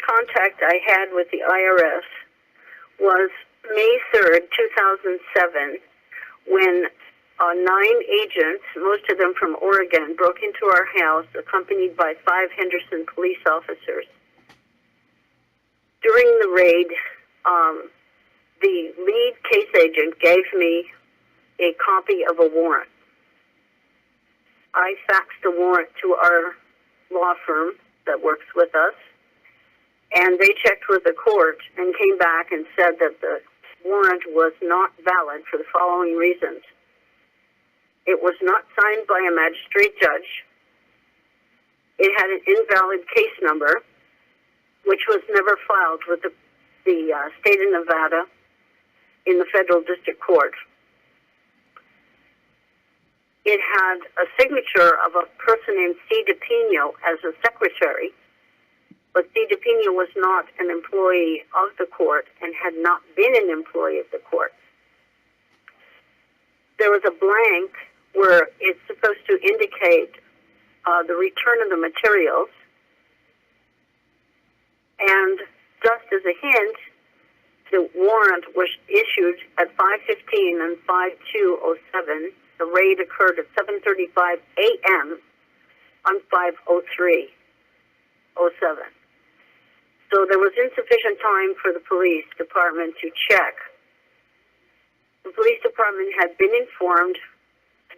contact I had with the IRS was May 3rd, 2007, when 9 agents, most of them from Oregon, broke into our house accompanied by 5 Henderson police officers. During the raid, the lead case agent gave me a copy of a warrant. I faxed the warrant to our law firm that works with us, and they checked with the court and came back and said that the warrant was not valid for the following reasons. It was not signed by a magistrate judge. It had an invalid case number, which was never filed with the state of Nevada in the federal district court. It had a signature of a person named C. DePino as a secretary, but C. DePino was not an employee of the court and had not been an employee of the court. There was a blank where it's supposed to indicate the return of the materials. And just as a hint, the warrant was issued at 5:15 and 5/2/07. The raid occurred at 7:35 a.m. on 5/03/07. So there was insufficient time for the police department to check. The police department had been informed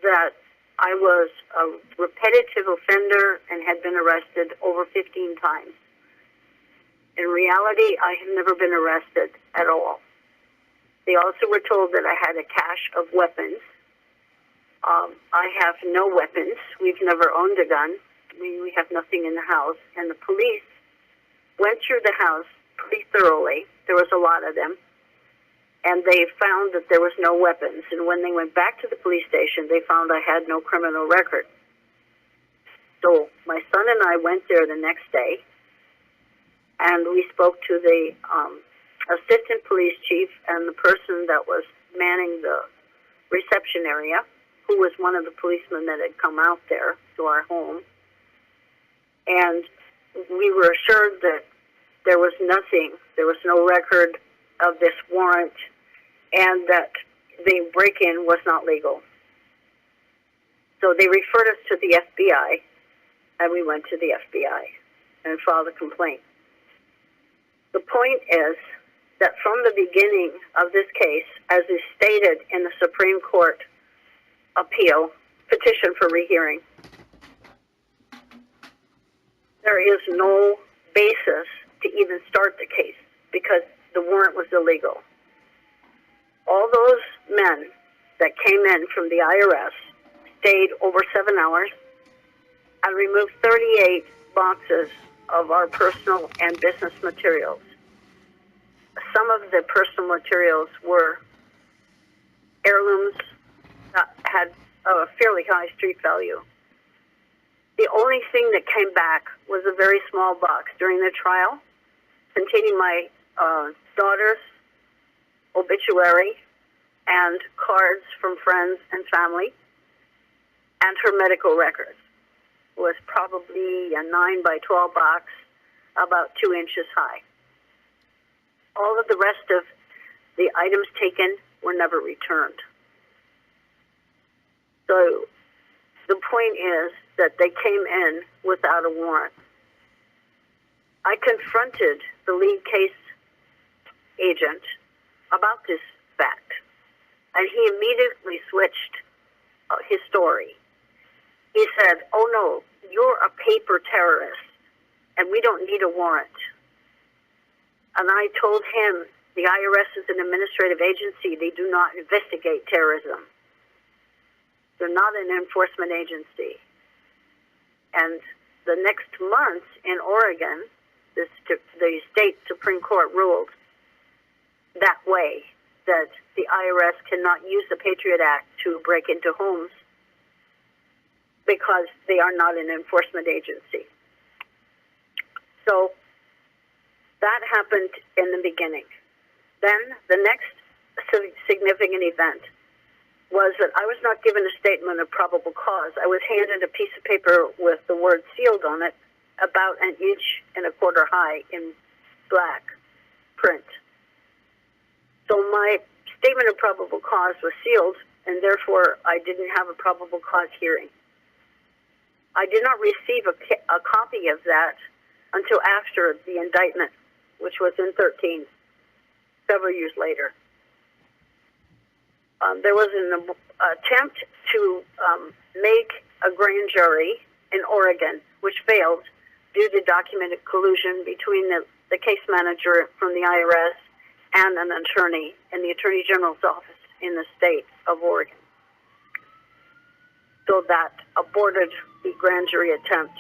that I was a repetitive offender and had been arrested over 15 times. In reality, I have never been arrested at all. They also were told that I had a cache of weapons. I have no weapons. We've never owned a gun. We have nothing in the house. And the police went through the house pretty thoroughly. There was a lot of them. And they found that there was no weapons. And when they went back to the police station, they found I had no criminal record. So my son and I went there the next day, and we spoke to the assistant police chief and the person that was manning the reception area, who was one of the policemen that had come out there to our home. And we were assured that there was nothing, there was no record of this warrant, and that the break-in was not legal. So they referred us to the FBI, and we went to the FBI and filed a complaint. The point is that from the beginning of this case, as is stated in the Supreme Court appeal, petition for rehearing, there is no basis to even start the case because the warrant was illegal. All those men that came in from the IRS stayed over 7 hours and removed 38 boxes of our personal and business materials. Some of the personal materials were heirlooms that had a fairly high street value. The only thing that came back was a very small box during the trial containing my daughter's obituary and cards from friends and family, and her medical records. It was probably a 9 by 12 box, about 2 inches high. All of the rest of the items taken were never returned. So the point is that they came in without a warrant. I confronted the lead case agent about this fact, and he immediately switched his story. He said, "Oh no, you're a paper terrorist, and we don't need a warrant." And I told him, the IRS is an administrative agency. They do not investigate terrorism. They're not an enforcement agency. And the next month in Oregon, the state Supreme Court ruled that way, that the IRS cannot use the Patriot Act to break into homes because they are not an enforcement agency. So that happened in the beginning. Then the next significant event was that I was not given a statement of probable cause. I was handed a piece of paper with the word sealed on it, about 1.25 inches high in black print. So my statement of probable cause was sealed, and therefore I didn't have a probable cause hearing. I did not receive a copy of that until after the indictment, which was in 13, several years later. There was an attempt to make a grand jury in Oregon, which failed due to documented collusion between the case manager from the IRS and an attorney in the Attorney General's office in the state of Oregon. So that aborted the grand jury attempt.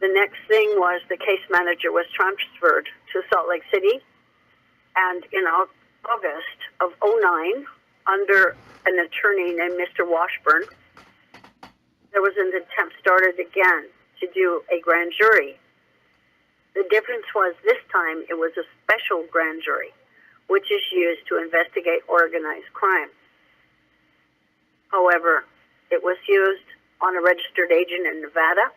The next thing was the case manager was transferred to Salt Lake City, and in August of 2009, under an attorney named Mr. Washburn, there was an attempt started again to do a grand jury. The difference was this time it was a special grand jury, which is used to investigate organized crime. However, it was used on a registered agent in Nevada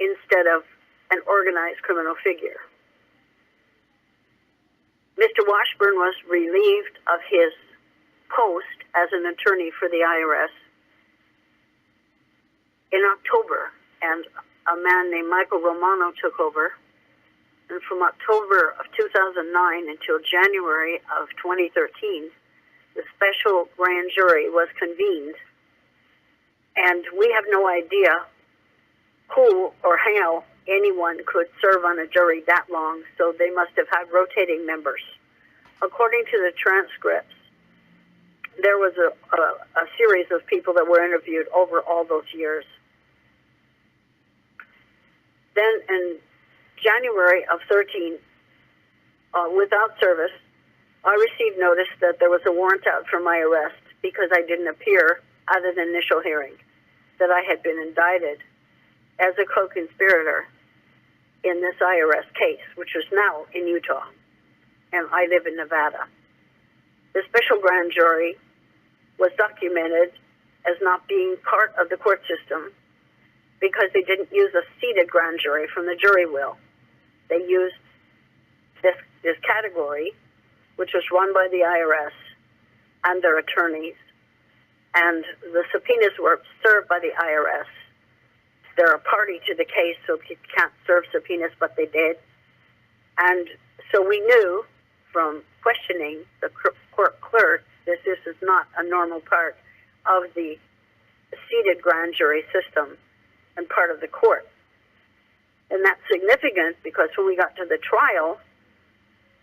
instead of an organized criminal figure. Mr. Washburn was relieved of his post as an attorney for the IRS in October, and a man named Michael Romano took over. And from October of 2009 until January of 2013, the special grand jury was convened, and we have no idea who or how anyone could serve on a jury that long, so they must have had rotating members. According to the transcripts, there was a series of people that were interviewed over all those years. Then in January of 13, without service, I received notice that there was a warrant out for my arrest because I didn't appear at an initial hearing, that I had been indicted as a co-conspirator in this IRS case, which is now in Utah, and I live in Nevada. The special grand jury was documented as not being part of the court system because they didn't use a seated grand jury from the jury wheel. They used this category, which was run by the IRS and their attorneys, and the subpoenas were served by the IRS. They're a party to the case, so you can't serve subpoenas, but they did. And so we knew from questioning the court clerk that this is not a normal part of the seated grand jury system and part of the court. And that's significant because when we got to the trial,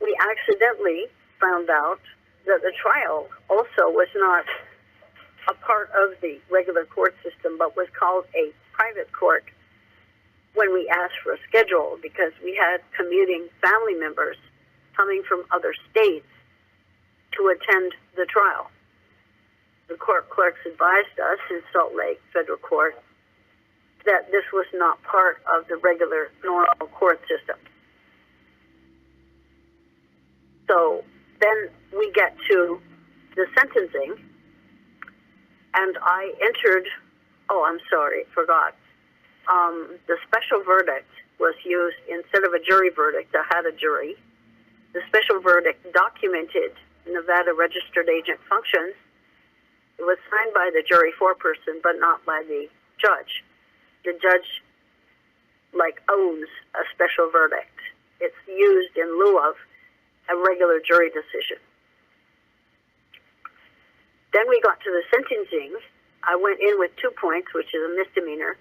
we accidentally found out that the trial also was not a part of the regular court system, but was called a private court when we asked for a schedule, because we had commuting family members coming from other states to attend the trial. The court clerks advised us in Salt Lake Federal Court that this was not part of the regular normal court system. So then we get to the sentencing, and I entered, forgot. The special verdict was used instead of a jury verdict. I had a jury. The special verdict documented Nevada registered agent functions. It was signed by the jury foreperson, but not by the judge. The judge, owns a special verdict. It's used in lieu of a regular jury decision. Then we got to the sentencing. I went in with 2 points, which is a misdemeanor,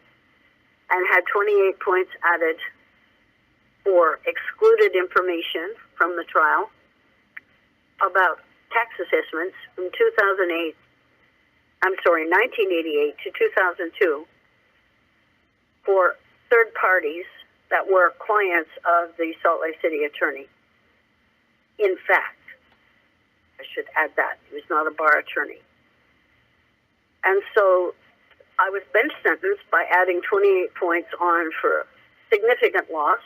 and had 28 points added for excluded information from the trial about tax assessments from 1988 to 2002 for third parties that were clients of the Salt Lake City attorney. In fact, I should add that, he was not a bar attorney. And so I was bench sentenced by adding 28 points on for significant loss.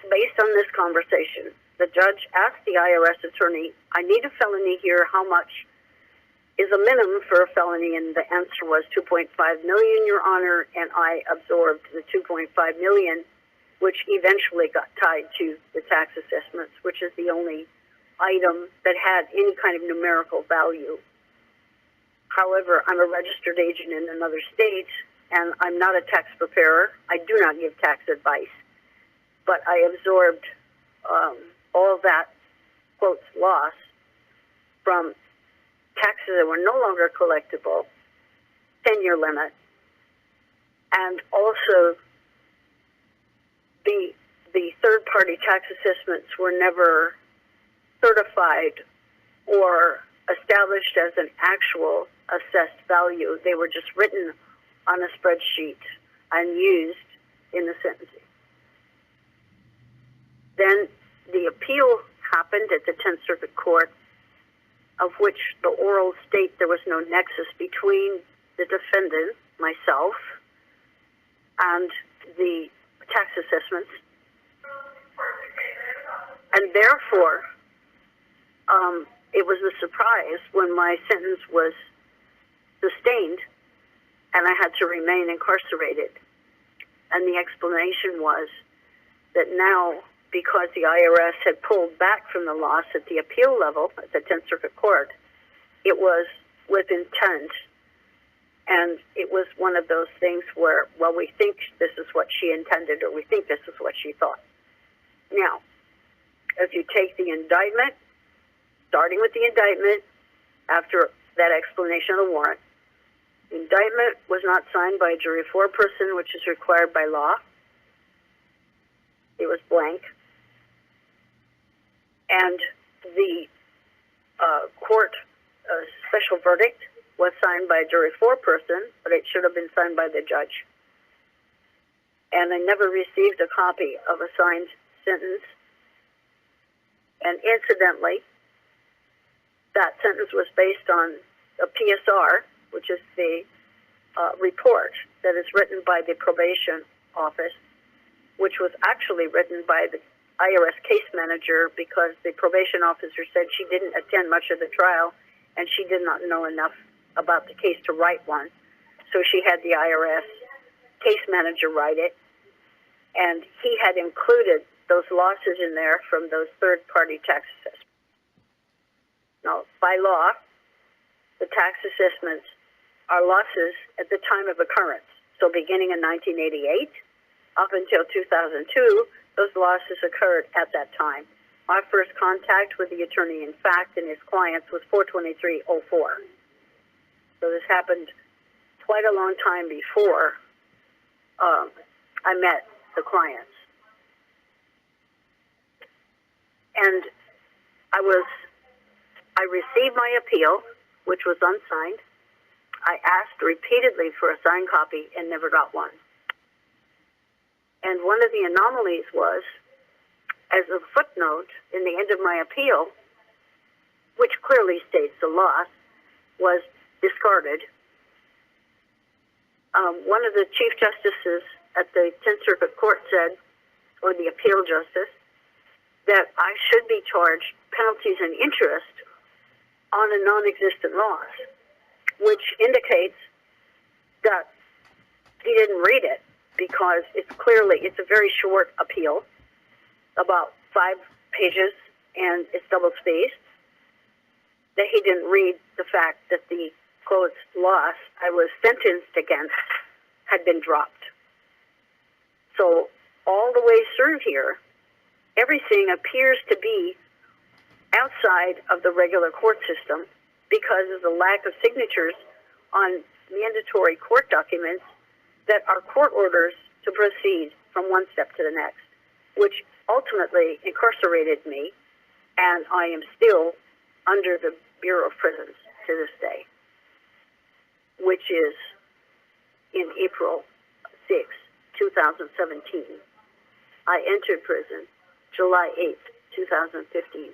Based on this conversation, the judge asked the IRS attorney, I need a felony here, how much is a minimum for a felony? And the answer was $2.5 million, Your Honor, and I absorbed the $2.5 million, which which eventually got tied to the tax assessments, which is the only item that had any kind of numerical value. However, I'm a registered agent in another state, and I'm not a tax preparer. I do not give tax advice, but I absorbed all of that, quotes, loss from taxes that were no longer collectible, 10-year limit, and also the third-party tax assessments were never certified or established as an actual assessed value. They were just written on a spreadsheet and used in the sentencing. Then the appeal happened at the 10th Circuit Court, of which the oral state there was no nexus between the defendant, myself, and the tax assessments. And therefore, it was a surprise when my sentence was sustained and I had to remain incarcerated. And the explanation was that now, because the IRS had pulled back from the loss at the appeal level at the 10th Circuit Court, it was with intent. And it was one of those things where, well, we think this is what she intended, or we think this is what she thought. Now, if you take the indictment, starting with the indictment, after that explanation of the warrant, the indictment was not signed by a jury foreperson, which is required by law. It was blank. And the court special verdict was signed by a jury foreperson, but it should have been signed by the judge. And I never received a copy of a signed sentence. And incidentally, that sentence was based on a PSR, which is the report that is written by the probation office, which was actually written by the IRS case manager because the probation officer said she didn't attend much of the trial and she did not know enough about the case to write one. So she had the IRS case manager write it, and he had included those losses in there from those third-party tax assessments. Now, by law, the tax assessments are losses at the time of occurrence. So beginning in 1988, up until 2002, those losses occurred at that time. My first contact with the attorney in fact and his clients was 4/23/04. So this happened quite a long time before I met the clients. And I received my appeal, which was unsigned. I asked repeatedly for a signed copy and never got one. And one of the anomalies was, as a footnote in the end of my appeal, which clearly states the loss was discarded, one of the chief justices at the 10th Circuit Court said, or the appeal justice, that I should be charged penalties and interest on a non-existent loss, which indicates that he didn't read it, because it's a very short appeal, about 5 pages, and it's double-spaced, that he didn't read the fact that the, quote, loss I was sentenced against had been dropped. So all the way through here, everything appears to be outside of the regular court system because of the lack of signatures on mandatory court documents that are court orders to proceed from one step to the next, which ultimately incarcerated me, and I am still under the Bureau of Prisons to this day, which is in April 6, 2017. I entered prison July 8, 2015.